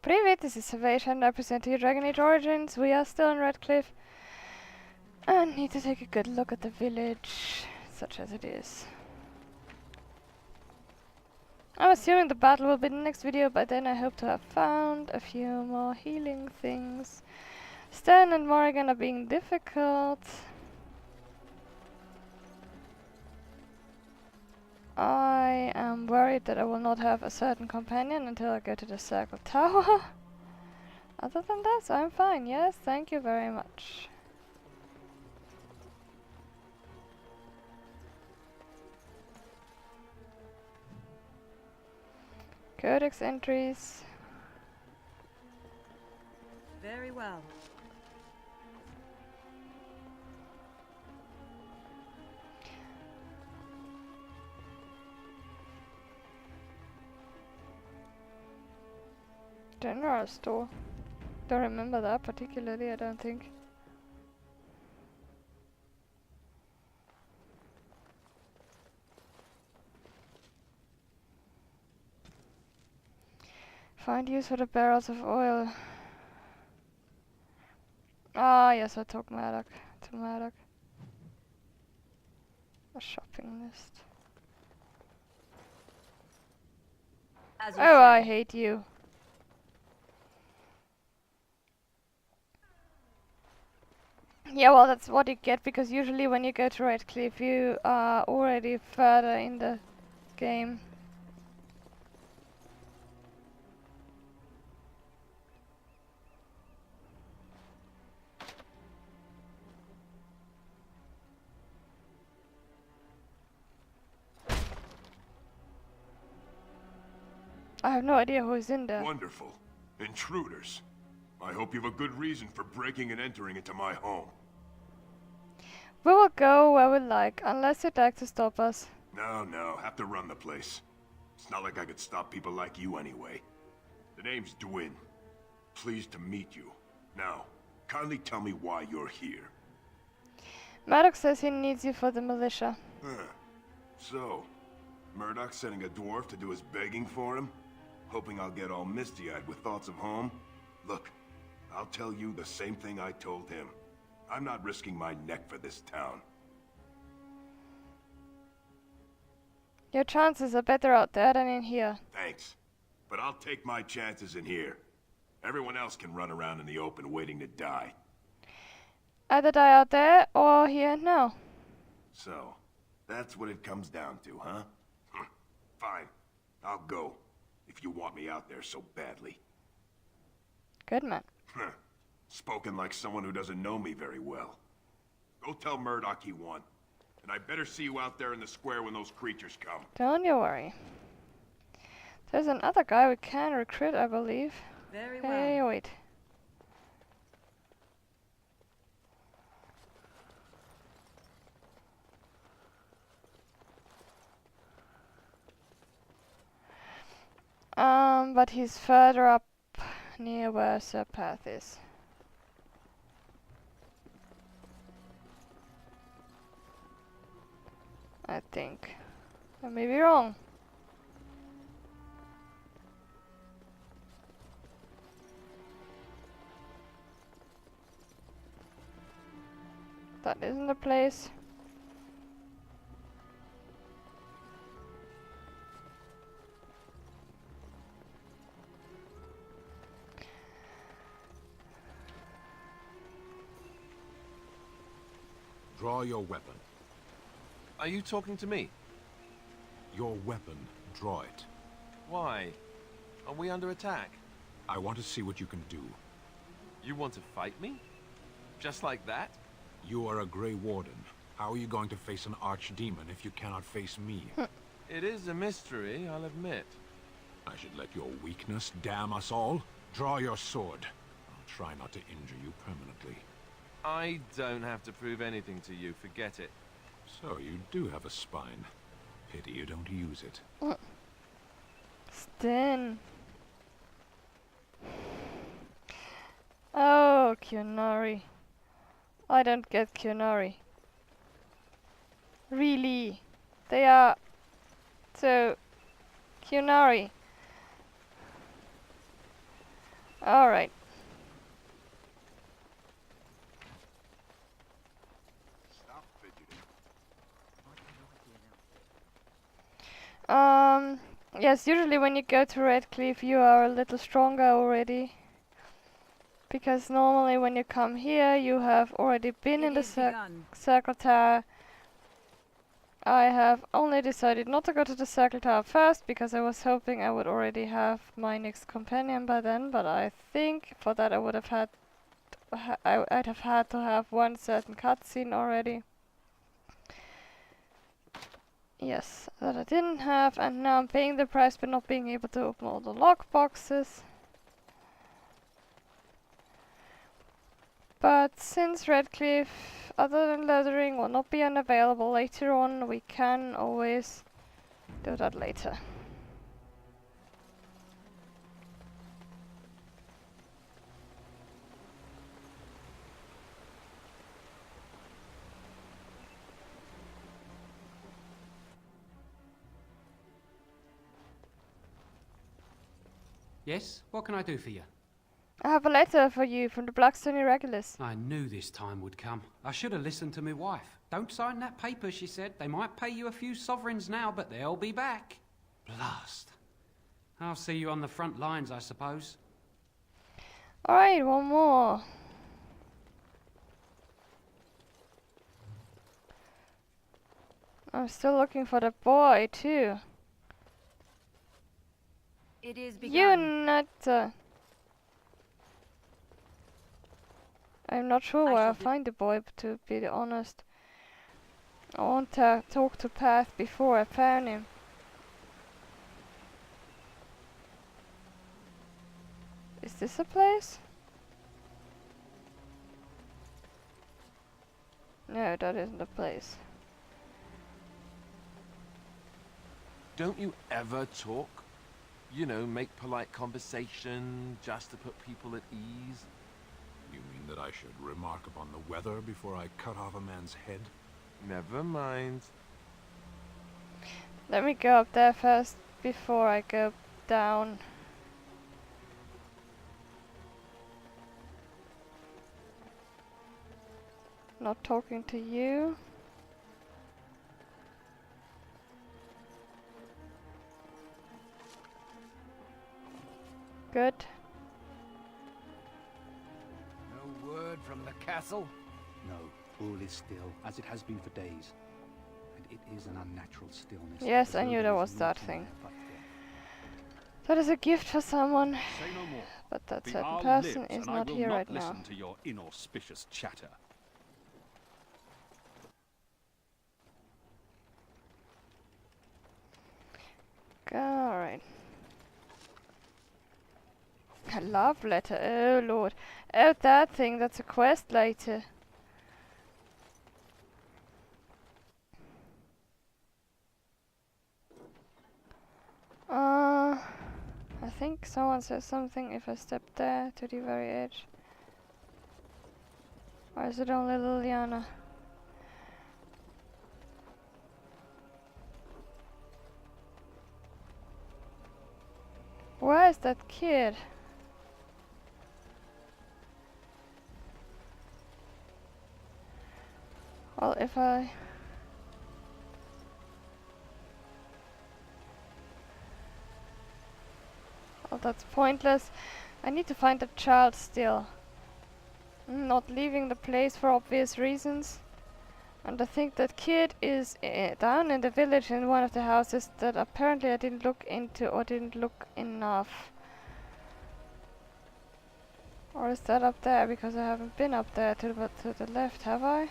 Привет, this is Salvation. I present to you Dragon Age Origins. We are still in Redcliffe. And need to take a good look at the village, such as it is. I'm assuming the battle will be the next video, but then I hope to have found a few more healing things. Stan and Morrigan are being difficult. I am worried that I will not have a certain companion until I go to the Circle Tower. Other than that, I'm fine. Yes, thank you very much. Codex entries. Very well. General store. Don't remember that particularly, I don't think. Find use for the barrels of oil. Ah, yes, I took Maddock to Maddock. A shopping list. As you Oh, say. I hate you. Yeah, well, that's what you get, because usually when you go to Redcliffe, you are already further in the game. I have no idea who is in there. Wonderful. Intruders. I hope you have a good reason for breaking and entering into my home. We will go where we like, unless you'd like to stop us. No, have to run the place. It's not like I could stop people like you anyway. The name's Dwyn. Pleased to meet you. Now, kindly tell me why you're here. Maddox says he needs you for the militia. Huh. So, Murdoch's sending a dwarf to do his begging for him? Hoping I'll get all misty-eyed with thoughts of home? Look, I'll tell you the same thing I told him. I'm not risking my neck for this town. Your chances are better out there than in here. Thanks. But I'll take my chances in here. Everyone else can run around in the open waiting to die. Either die out there or here now. So, that's what it comes down to, huh? Fine. I'll go. If you want me out there so badly. Good man. Spoken like someone who doesn't know me very well. Go tell Murdoch he won. And I better see you out there in the square when those creatures come. Don't you worry. There's another guy we can recruit, I believe. Very well. Hey, wait. But he's further up near where Sir Path is. I think. I may be wrong. That isn't the place. Draw your weapon. Are you talking to me? Your weapon. Draw it. Why? Are we under attack? I want to see what you can do. You want to fight me? Just like that? You are a Grey Warden. How are you going to face an archdemon if you cannot face me? It is a mystery, I'll admit. I should let your weakness damn us all? Draw your sword. I'll try not to injure you permanently. I don't have to prove anything to you, forget it. So you do have a spine. Pity you don't use it. Stan. Oh, Kionari. I don't get Kionari. Really? They are so Kionari. Alright. Stop fidgeting. Yes, usually when you go to Redcliffe you are a little stronger already. Because normally when you come here you have already been in the Circle Tower. I have only decided not to go to the Circle Tower first because I was hoping I would already have my next companion by then, but I think for that I would have had I'd have had to have one certain cutscene already. Yes, that I didn't have, and now I'm paying the price by not being able to open all the lockboxes. But since Redcliffe, other than leathering, will not be unavailable later on, we can always do that later. Yes? What can I do for you? I have a letter for you from the Blackstone Irregulars. I knew this time would come. I should have listened to my wife. Don't sign that paper, she said. They might pay you a few sovereigns now, but they'll be back. Blast. I'll see you on the front lines, I suppose. Alright, one more. I'm still looking for the boy, too. It is You begun. nutter. I'm not sure I where shall I'll find the boy, to be honest. I want to talk to Path before I found him. Is this a place? No, that isn't a place. Don't you ever talk? You know, make polite conversation just to put people at ease? You mean that I should remark upon the weather before I cut off a man's head? Never mind. Let me go up there first before I go down. Not talking to you. Good. No word from the castle? No, all is still, as it has been for days. And it is an unnatural stillness. Yes, as I though knew there there is was that naught in thing. there but death. That is a gift for someone, Say no more. but that The certain Arl person lives, is and I not will here not right listen now. to your inauspicious chatter. Alright. A love letter, oh lord. Oh, that thing, that's a quest later. I think someone says something if I step there to the very edge. Or is it only Liliana? Where is that kid? Well, if I... Well, that's pointless. I need to find the child still. I'm not leaving the place for obvious reasons. And I think that kid is down in the village in one of the houses that apparently I didn't look into or didn't look enough. Or is that up there? Because I haven't been up there to the left, have I?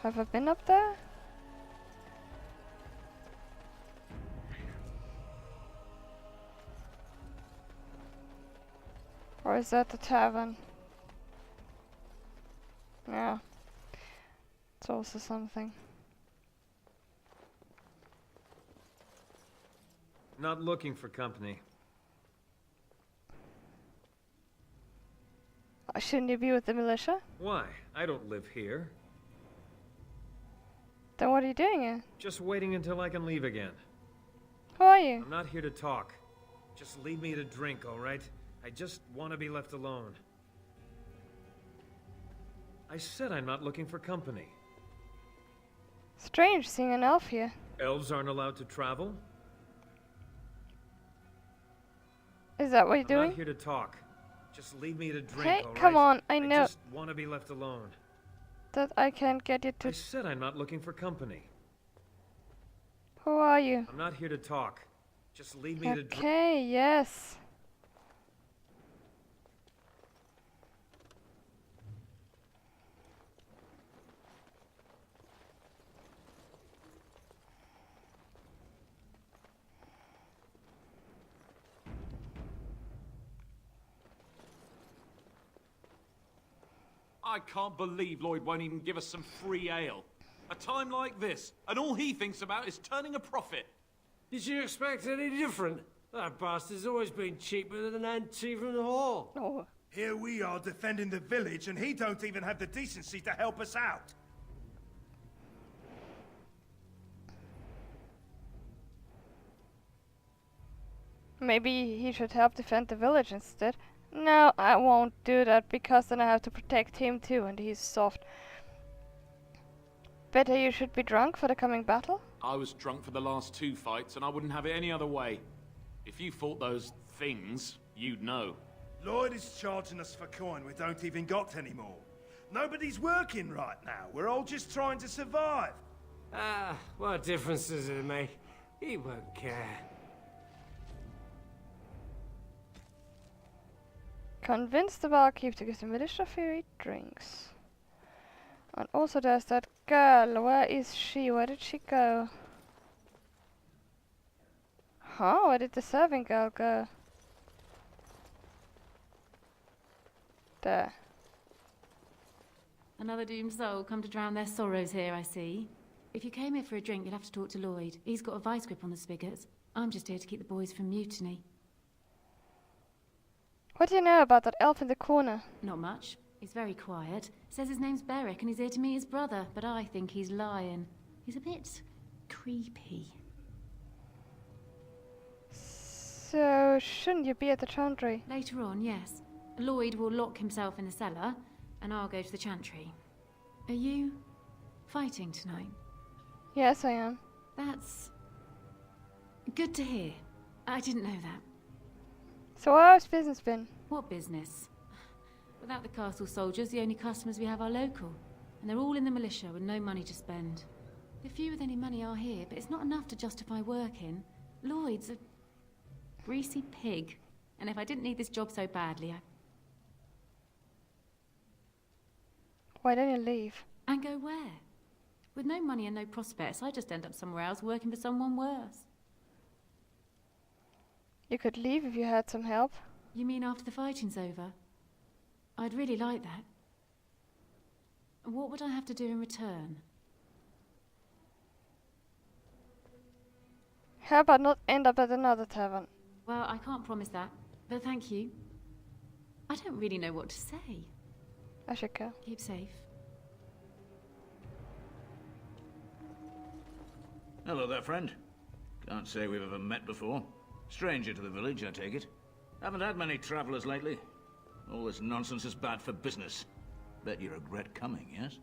Have I been up there? Or is that the tavern? Yeah. It's also something. Not looking for company. Shouldn't you be with the militia? Why? I don't live here. Then what are you doing here? Just waiting until I can leave again. Who are you? I'm not here to talk. Just leave me to drink, all right? I just want to be left alone. I said I'm not looking for company. Strange seeing an elf here. Elves aren't allowed to travel? Is that what you're I'm doing? not here to talk. Just leave me to drink, Hey, all right? come on, I I know just want to be left alone. that I can't get you I to... said I'm not looking for company. Who are you? I'm not here to talk. Just leave me to drink. Okay, yes. I can't believe Lloyd won't even give us some free ale. A time like this, and all he thinks about is turning a profit. Did you expect any different? That bastard's always been cheaper than an tea from the hall. Oh. Here we are defending the village, and he don't even have the decency to help us out. Maybe he should help defend the village instead. No, I won't do that because then I have to protect him too and he's soft. Better you should be drunk for the coming battle? I was drunk for the last 2 fights, and I wouldn't have it any other way. If you fought those things, you'd know. Lloyd is charging us for coin we don't even got anymore. Nobody's working right now. We're all just trying to survive. Ah, what difference does it make? He won't care. Convince the barkeep to give the militia free drinks. And also there's that girl. Where is she? Where did she go? Huh? Where did the serving girl go? There. Another doomed soul come to drown their sorrows here, I see. If you came here for a drink, you'll have to talk to Lloyd. He's got a vice grip on the spigots. I'm just here to keep the boys from mutiny. What do you know about that elf in the corner? Not much. He's very quiet. Says his name's Beric and he's here to meet his brother, but I think he's lying. He's a bit creepy. So, shouldn't you be at the chantry? Later on, yes. Lloyd will lock himself in the cellar, and I'll go to the chantry. Are you fighting tonight? Yes, I am. That's good to hear. I didn't know that. So how's business been? What business? Without the castle soldiers, the only customers we have are local. And they're all in the militia with no money to spend. The few with any money are here, but it's not enough to justify working. Lloyd's a greasy pig. And if I didn't need this job so badly, Why don't you leave? And go where? With no money and no prospects, I just end up somewhere else working for someone worse. You could leave if you had some help. You mean after the fighting's over? I'd really like that. What would I have to do in return? How about not end up at another tavern? Well, I can't promise that, but thank you. I don't really know what to say. I should go. Keep safe. Hello there, friend. Can't say we've ever met before. Stranger to the village, I take it. Haven't had many travelers lately. All this nonsense is bad for business. Bet you regret coming, yes?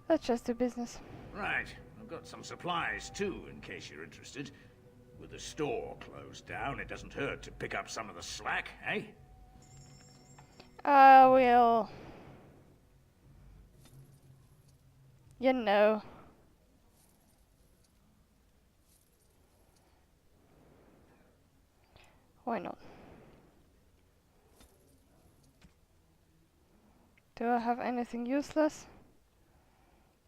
Let's just do business. Right. I've got some supplies, too, in case you're interested. With the store closed down, it doesn't hurt to pick up some of the slack, eh? I will... You know. Why not? Do I have anything useless?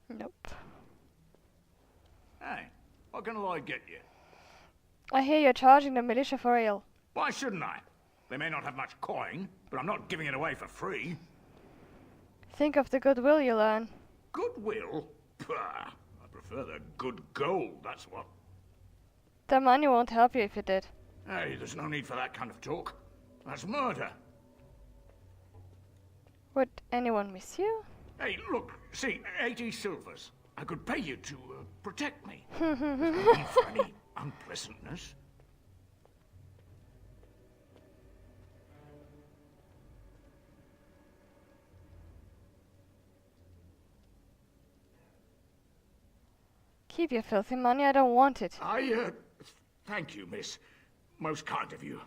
Nope. Hey, what can Lloyd get you? I hear you're charging the militia for ale. Why shouldn't I? They may not have much coin, but I'm not giving it away for free. Think of the goodwill you'll earn. Goodwill? Pah! I prefer the good gold, that's what. The money won't help you if you did. Hey, there's no need for that kind of talk. That's murder. Would anyone miss you? Hey, look, see, 80 silvers. I could pay you to protect me. There's no need for any unpleasantness. Keep your filthy money, I don't want it. Thank you, miss. Most kind of you.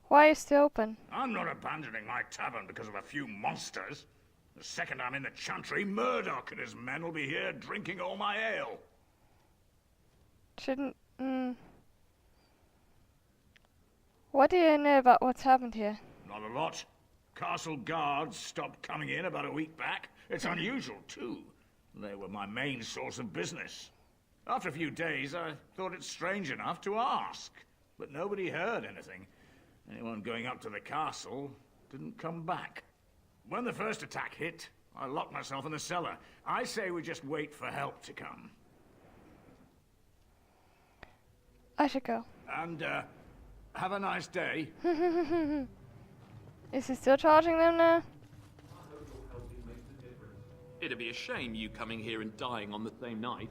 Why are you still open? I'm not abandoning my tavern because of a few monsters. The second I'm in the chantry, Murdoch and his men will be here drinking all my ale. Shouldn't... What do you know about what's happened here? Not a lot. Castle guards stopped coming in about a week back. It's unusual, too. They were my main source of business. After a few days, I thought it strange enough to ask. But nobody heard anything. Anyone going up to the castle didn't come back. When the first attack hit, I locked myself in the cellar. I say we just wait for help to come. I should go. And, have a nice day. Is he still charging them now? It'd be a shame you coming here and dying on the same night.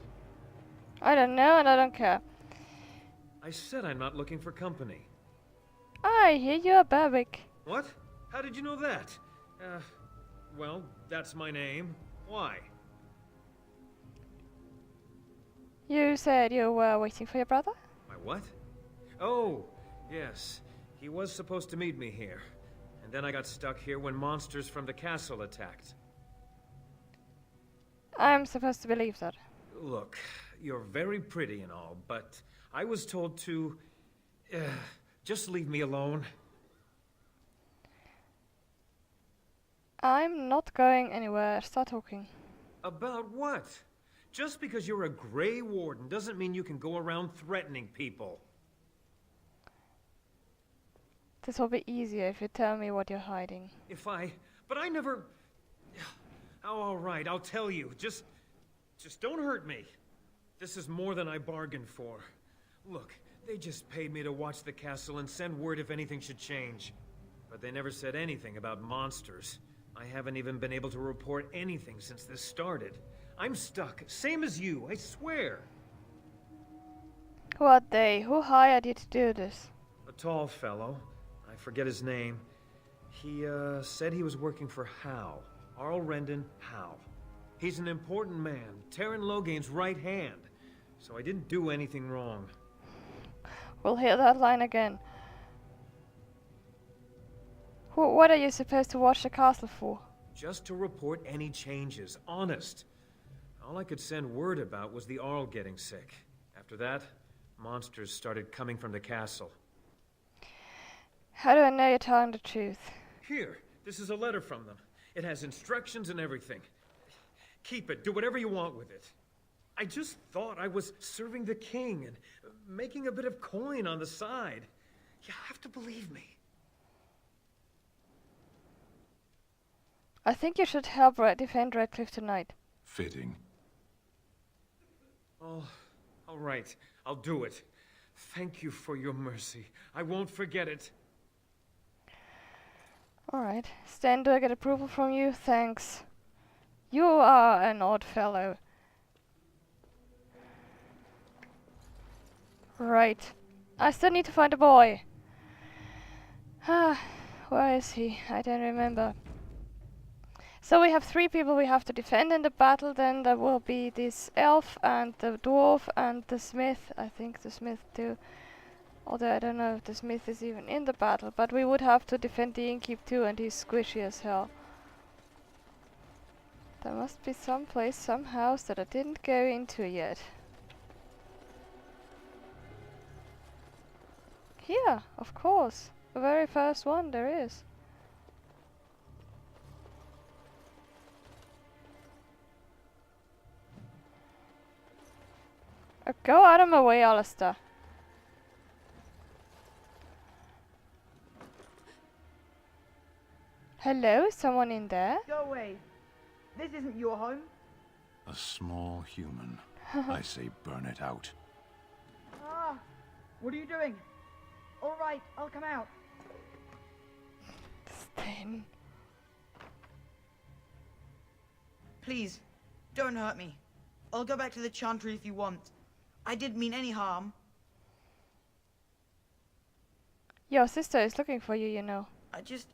I don't know and I don't care. I said I'm not looking for company. I hear you're Babic. What? How did you know that? Well, that's my name. Why? You said you were waiting for your brother? My what? Oh, yes. He was supposed to meet me here. And then I got stuck here when monsters from the castle attacked. I'm supposed to believe that. Look, you're very pretty and all, but I was told to... just leave me alone. I'm not going anywhere. Start talking. About what? Just because you're a Grey Warden doesn't mean you can go around threatening people. This will be easier if you tell me what you're hiding. But I never... Oh, all right, I'll tell you. Just don't hurt me. This is more than I bargained for. Look, they just paid me to watch the castle and send word if anything should change. But they never said anything about monsters. I haven't even been able to report anything since this started. I'm stuck, same as you, I swear. Who are they? Who hired you to do this? A tall fellow. I forget his name. He, said he was working for Hal. Arl Rendon Hal. He's an important man, Terran Loghain's right hand. So I didn't do anything wrong. We'll hear that line again. What are you supposed to watch the castle for? Just to report any changes, honest. All I could send word about was the Arl getting sick. After that, monsters started coming from the castle. How do I know you're telling the truth? Here, this is a letter from them. It has instructions and everything. Keep it, do whatever you want with it. I just thought I was serving the king and making a bit of coin on the side. You have to believe me. I think you should help defend Redcliffe tonight. Fitting. Oh, all right. I'll do it. Thank you for your mercy. I won't forget it. Alright. Stan, do I get approval from you? Thanks. You are an odd fellow. Right. I still need to find a boy. Where is he? I don't remember. So we have 3 people we have to defend in the battle. Then there will be this elf and the dwarf and the smith. I think the smith too. Although I don't know if the smith is even in the battle. But we would have to defend the innkeep too, and he's squishy as hell. There must be some place, some house that I didn't go into yet. Here, of course. The very first one there is. Go out of my way, Alistair. Hello, someone in there? Go away. This isn't your home. A small human. I say burn it out. Ah, what are you doing? All right, I'll come out. Stan. Please, don't hurt me. I'll go back to the Chantry if you want. I didn't mean any harm. Your sister is looking for you, you know. I just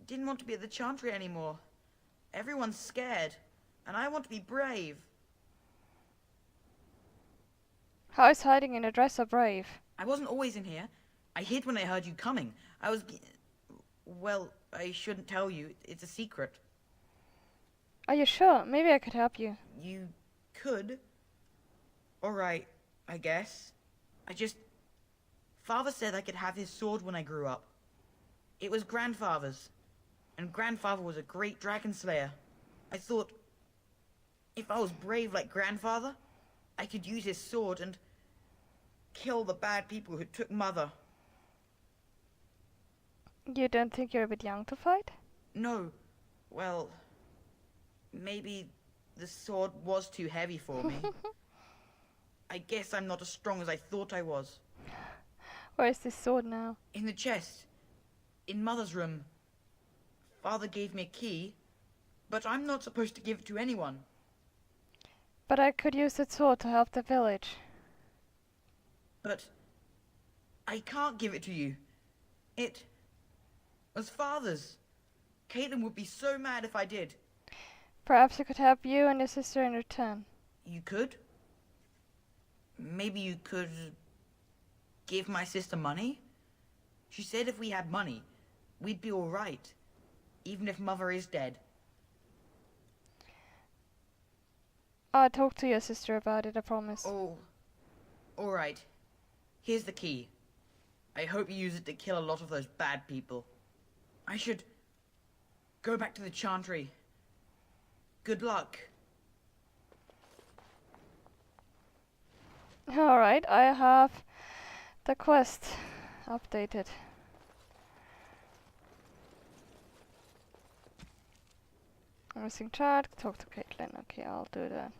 didn't want to be at the Chantry anymore. Everyone's scared, and I want to be brave. How is hiding in a dress so brave? I wasn't always in here. I hid when I heard you coming. Well, I shouldn't tell you. It's a secret. Are you sure? Maybe I could help you. You could. Alright, I guess. Father said I could have his sword when I grew up. It was Grandfather's. And Grandfather was a great dragon slayer. I thought, if I was brave like Grandfather, I could use his sword and kill the bad people who took Mother. You don't think you're a bit young to fight? No. Well, maybe the sword was too heavy for me. I guess I'm not as strong as I thought I was. Where is this sword now? In the chest. In Mother's room. Father gave me a key, but I'm not supposed to give it to anyone. But I could use that sword to help the village. But I can't give it to you. It was Father's. Caitlin would be so mad if I did. Perhaps I could help you and your sister in return. You could? Maybe you could give my sister money? She said if we had money, we'd be all right, even if Mother is dead. I'll talk to your sister about it, I promise. Oh, all right. Here's the key. I hope you use it to kill a lot of those bad people. I should go back to the Chantry. Good luck. Alright, I have the quest updated. Missing chart, talk to Caitlin. Okay, I'll do that.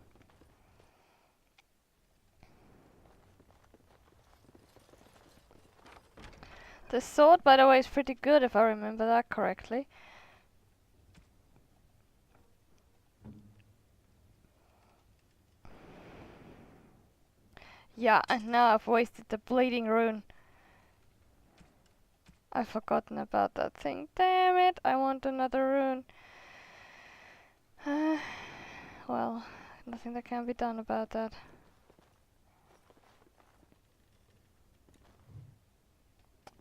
The sword, by the way, is pretty good if I remember that correctly. Yeah, and now I've wasted the bleeding rune. I've forgotten about that thing. Damn it, I want another rune. Well, nothing that can be done about that.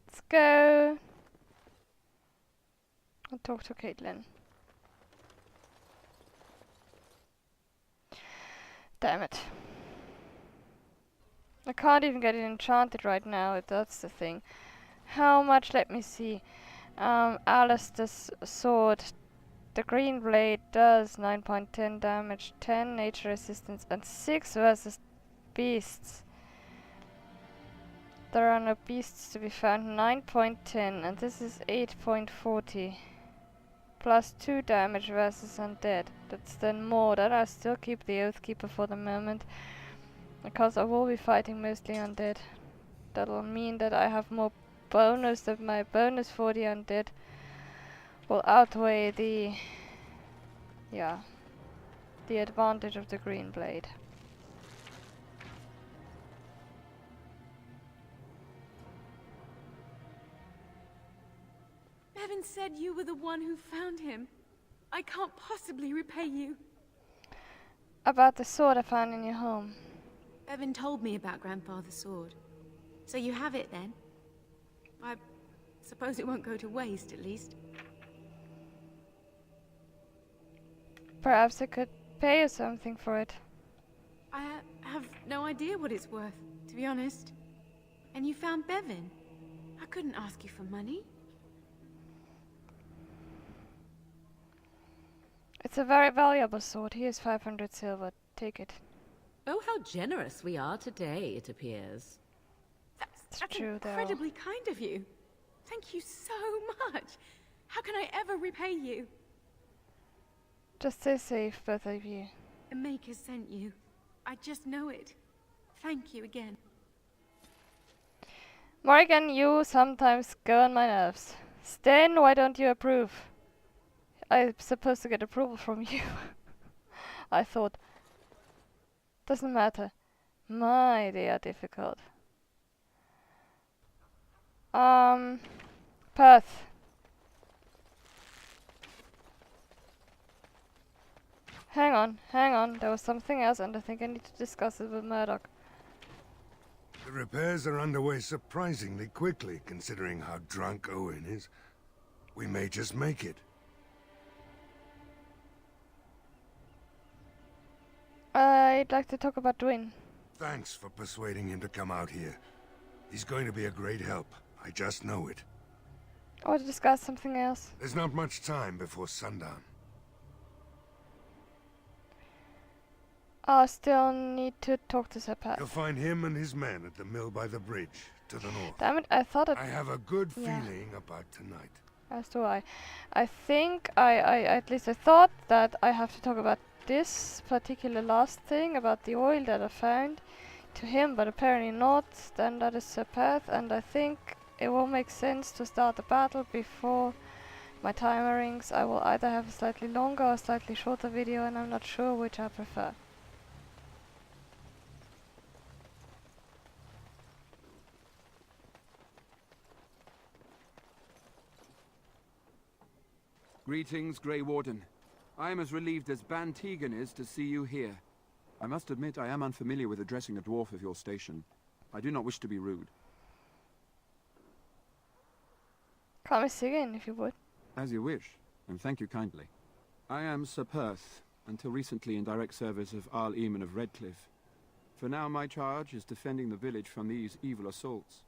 Let's go. I'll talk to Caitlin. Damn it. I can't even get it enchanted right now, that's the thing. How much? Let me see. Alistair's sword. The green blade does 9.10 damage, 10 nature resistance, and 6 versus beasts. There are no beasts to be found. 9.10, and this is 8.40. Plus 2 damage versus undead. That's then more. That I still keep the Oathkeeper for the moment, because I will be fighting mostly undead. That'll mean that I have more bonus, that my bonus for the undead will outweigh the advantage of the green blade. Bevan said you were the one who found him. I can't possibly repay you. About the sword I found in your home. Bevan told me about Grandfather's sword. So you have it then? I suppose it won't go to waste, at least. Perhaps I could pay you something for it. I have no idea what it's worth, to be honest. And you found Bevan. I couldn't ask you for money. It's a very valuable sword. Here's 500 silver. Take it. Oh, how generous we are today, it appears. That's true, incredibly kind of you. Thank you so much. How can I ever repay you? Just stay safe, both of you. A maker sent you. I just know it. Thank you again. Morrigan, you sometimes go on my nerves. Stan, why don't you approve? I'm supposed to get approval from you. I thought. Doesn't matter. My, they are difficult. Perth. Hang on. There was something else, and I think I need to discuss it with Murdoch. The repairs are underway surprisingly quickly, considering how drunk Owen is. We may just make it. I'd like to talk about Dwyn. Thanks for persuading him to come out here. He's going to be a great help. I just know it. I want to discuss something else. There's not much time before sundown. I still need to talk to Sir Pat. You'll find him and his men at the mill by the bridge, to the north. Damn it, I thought it... I have a good feeling about tonight. As do I. I think at least I thought that I have to talk about this particular last thing, about the oil that I found to him, but apparently not. Then that is Sir Pat, and I think it will make sense to start the battle before my timer rings. I will either have a slightly longer or slightly shorter video, and I'm not sure which I prefer. Greetings, Grey Warden. I am as relieved as Ban Tegan is to see you here. I must admit I am unfamiliar with addressing a dwarf of your station. I do not wish to be rude. Call me Sigyn, if you would. As you wish, and thank you kindly. I am Sir Perth, until recently in direct service of Arl Eamon of Redcliffe. For now my charge is defending the village from these evil assaults.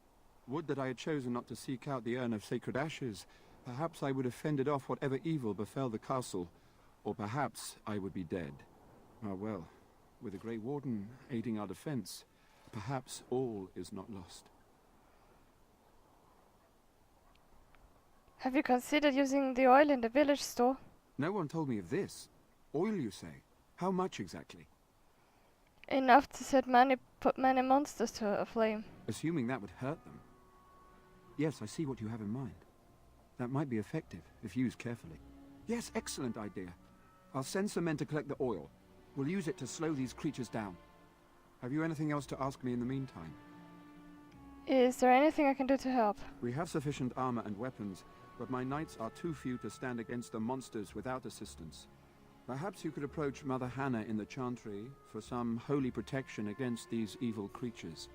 Would that I had chosen not to seek out the urn of sacred ashes. Perhaps I would have fended off whatever evil befell the castle, or perhaps I would be dead. Ah well, with the Grey Warden aiding our defense, perhaps all is not lost. Have you considered using the oil in the village store? No one told me of this. Oil, you say? How much exactly? Enough to put many monsters to a flame. Assuming that would hurt them. Yes, I see what you have in mind. That might be effective, if used carefully. Yes, excellent idea. I'll send some men to collect the oil. We'll use it to slow these creatures down. Have you anything else to ask me in the meantime? Is there anything I can do to help? We have sufficient armor and weapons, but my knights are too few to stand against the monsters without assistance. Perhaps you could approach Mother Hannah in the Chantry for some holy protection against these evil creatures.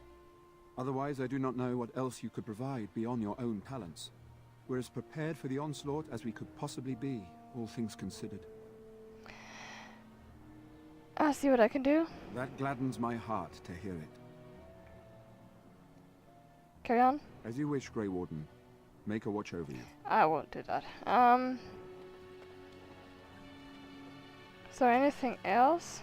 Otherwise, I do not know what else you could provide beyond your own talents. We're as prepared for the onslaught as we could possibly be, all things considered. I'll see what I can do. That gladdens my heart to hear it. Carry on. As you wish, Grey Warden. Make a watch over you. I won't do that. Is there anything else?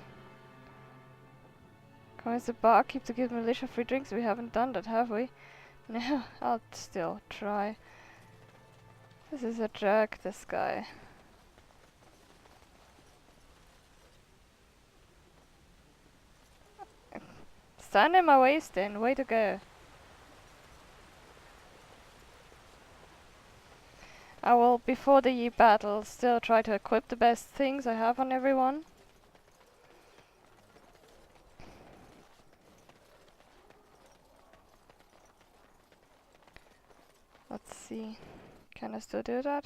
Convince the barkeep to give militia free drinks. We haven't done that, have we? No, I'll still try. This is a jerk, this guy. Stand in my way, Stin. Way to go. I will, before the battle, still try to equip the best things I have on everyone. Let's see. Can I still do that?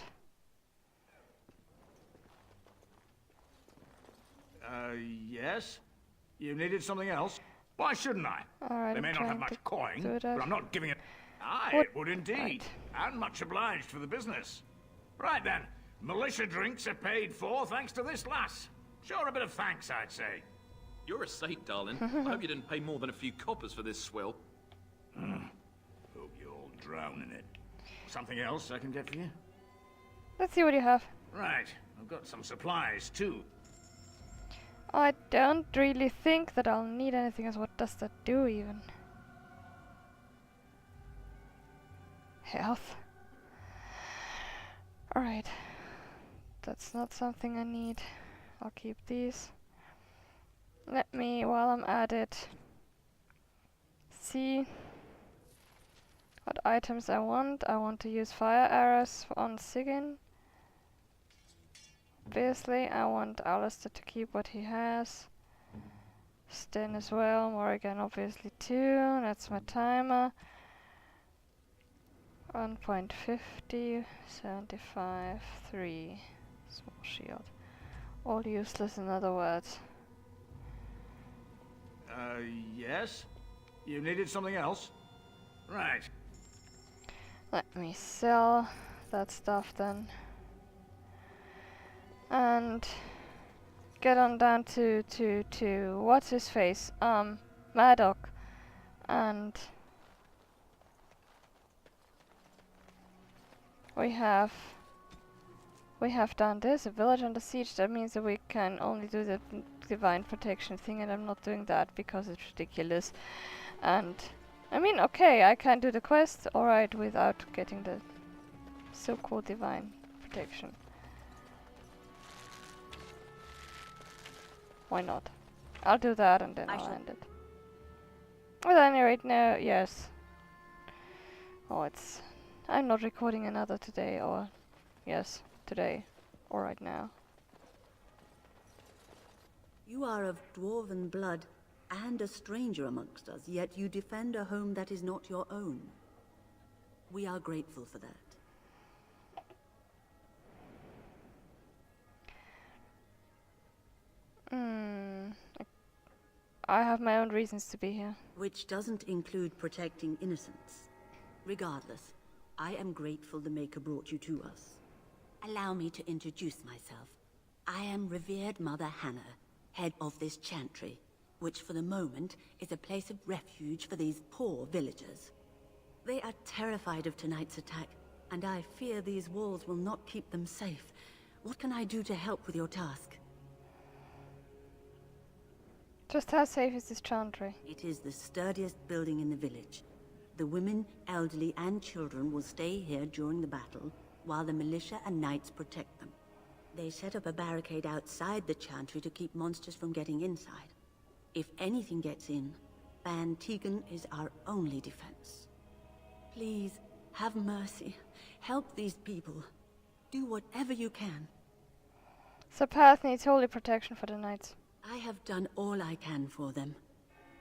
Yes? You needed something else? Why shouldn't I? Alright, They may not have much coin, but I'm not giving it... Aye, it would indeed. And much obliged for the business. Right then, militia drinks are paid for thanks to this lass. Sure a bit of thanks, I'd say. You're a saint, darling. I hope you didn't pay more than a few coppers for this swill. Hope you all drown in it. Something else I can get for you? Let's see what you have. Right, I've got some supplies too. I don't really think that I'll need anything else. What does that do even? Health. Alright. That's not something I need. I'll keep these. Let me, while I'm at it, see what items I want. I want to use fire arrows on Sigyn. Obviously, I want Alistair to keep what he has. Sten as well, Morrigan obviously too. That's my timer. 1.50, 75, 3. Small shield. All useless in other words. Yes? You needed something else? Right. Let me sell that stuff then. And get on down to what's his face? Maddock. And we have done this, a village under siege. That means that we can only do the divine protection thing, and I'm not doing that because it's ridiculous. And I mean, okay, I can do the quest, alright, without getting the so-called divine protection. Why not? I'll do that and then I'll end it. At any rate, no, yes. Oh, I'm not recording another today, or yes, today, or right now. You are of dwarven blood and a stranger amongst us, yet you defend a home that is not your own. We are grateful for that. I have my own reasons to be here. Which doesn't include protecting innocents. Regardless, I am grateful the Maker brought you to us. Allow me to introduce myself. I am revered Mother Hannah, head of this chantry, which for the moment is a place of refuge for these poor villagers. They are terrified of tonight's attack, and I fear these walls will not keep them safe. What can I do to help with your task? Just how safe is this chantry? It is the sturdiest building in the village. The women, elderly, and children will stay here during the battle, while the militia and knights protect them. They set up a barricade outside the chantry to keep monsters from getting inside. If anything gets in, Ban Tegan is our only defense. Please, have mercy. Help these people. Do whatever you can. The path needs holy protection for the knights. I have done all I can for them.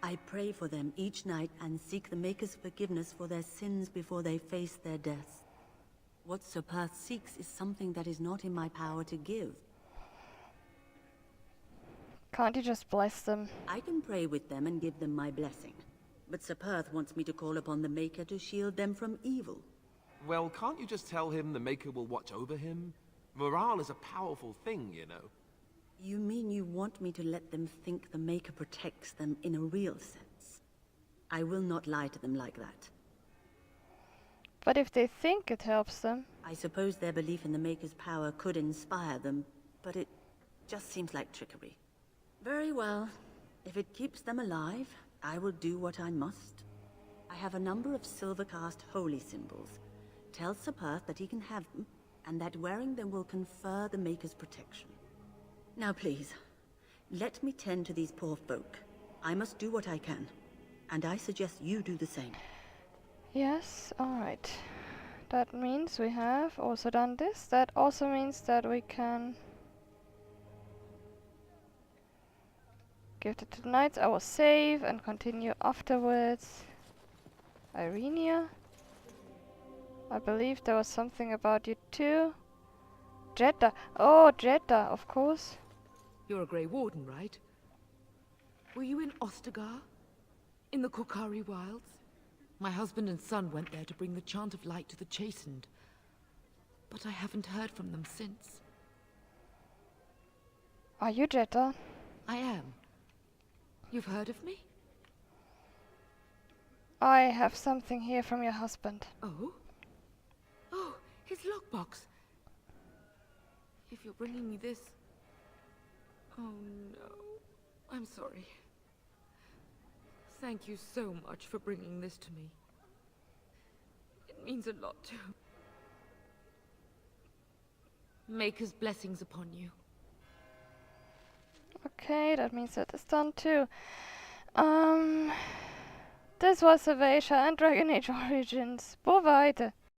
I pray for them each night and seek the Maker's forgiveness for their sins before they face their deaths. What Sir Perth seeks is something that is not in my power to give. Can't you just bless them? I can pray with them and give them my blessing. But Sir Perth wants me to call upon the Maker to shield them from evil. Well, can't you just tell him the Maker will watch over him? Morale is a powerful thing, you know. You mean you want me to let them think the Maker protects them in a real sense? I will not lie to them like that. But if they think it helps them... I suppose their belief in the Maker's power could inspire them, but it just seems like trickery. Very well. If it keeps them alive, I will do what I must. I have a number of silver-cast holy symbols. Tell Sir Perth that he can have them, and that wearing them will confer the Maker's protection. Now please, let me tend to these poor folk. I must do what I can, and I suggest you do the same. Yes, alright. That means we have also done this. That also means that we can give it to the knights. I will save and continue afterwards. Irenia? I believe there was something about you too. Jetta. Oh, Jetta, of course. You're a Grey Warden, right? Were you in Ostagar? In the Korkari Wilds? My husband and son went there to bring the Chant of Light to the Chastened. But I haven't heard from them since. Are you Jetta? I am. You've heard of me? I have something here from your husband. Oh? Oh, his lockbox. If you're bringing me this... Oh no. I'm sorry. Thank you so much for bringing this to me. It means a lot to... Maker's blessings upon you. Okay, that means that is done too. This was Avasia and Dragon Age Origins. Wo weiter?